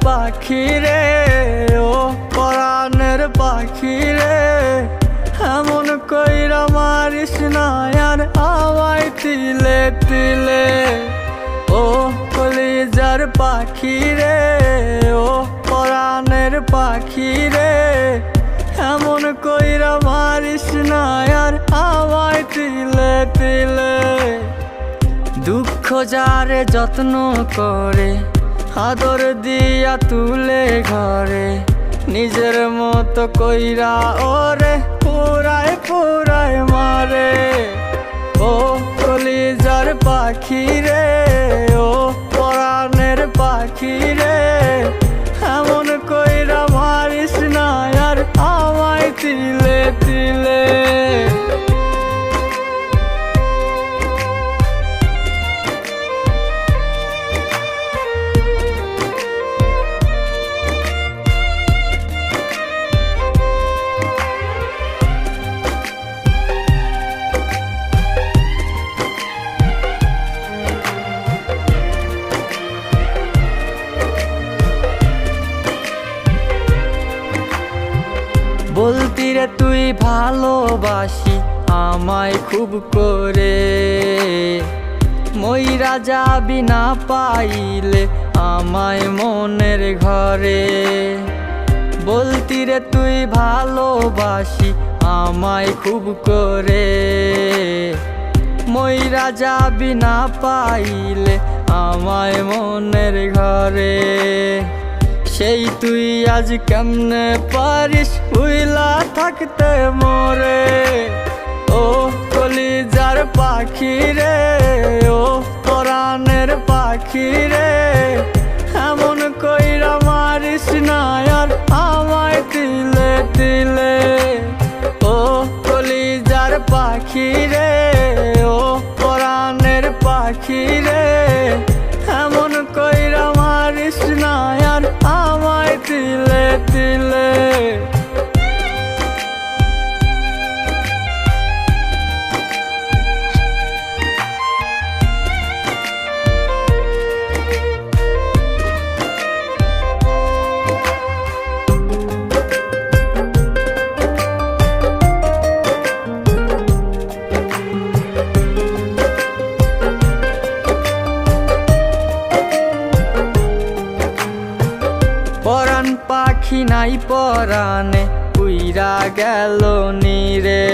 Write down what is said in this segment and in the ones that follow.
পাখি রে, ও পরাণের পাখি রে, এমন কইরা মারিস না আর আমায় তিলে তিলে। ও কলিজার পাখি রে, ও পরাণের পাখি রে, এমন কইরা মারিস না আর আমায় তিলে তিলে। দুঃখ যারে যত্ন করে, আদর দিয়া তুলে ঘরে, নিজের মতো কইরা ওরে পুরায় পুরায় মারে। ও কলিজার পাখি রে, ও পরাণের পাখি রে, এমন কইরা মারিস না আর আমায় তিলে তিলে। বলতি রে তুই ভালোবাসি আমায় খুব করে, মইরা যাবি না পাইলে আমায় মনের ঘরে। বলতি রে তুই ভালোবাসি আমায় খুব করে, মইরা যাবি না পাইলে আমায় মনের ঘরে। সেই তুই আজ কেমনে পারিস ভুইলা থাকতে মোরে। ও কলিজার পাখি রে, ও পরাণের পাখি রে, এমন কইরা মারিস না আর আমায় তিলে তিলে। ও কলিজার পাখি রে, ও পরাণের পাখি রে, এমন কইরা মারিস না আর আমায় তিলে তিলে। পরাণ পাখি নাই পরাণে উইরা গেল নীরে,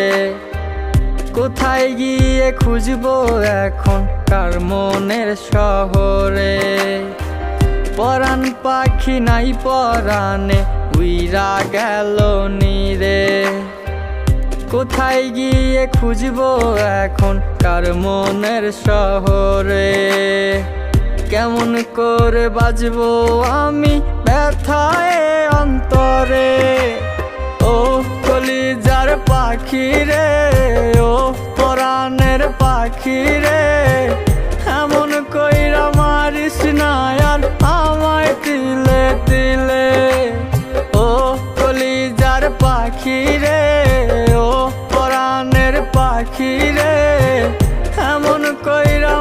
কোথায় গিয়ে খুঁজবো এখন কার মনের শহরে। পরাণ পাখি নাই পরাণে উইরা গেল নীরে, কোথায় গিয়ে খুঁজবো এখন কার মনের শহরে। কেমন করে বাজবো আমি ব্যথায় অন্তরে। ও কলিজার পাখি রে, ও পরাণের পাখি রে, এমন কইরা মারিস না আর আমায় তিলে তিলে। ও কলিজার পাখি রে, ও পরাণের পাখি রে, এমন কইরা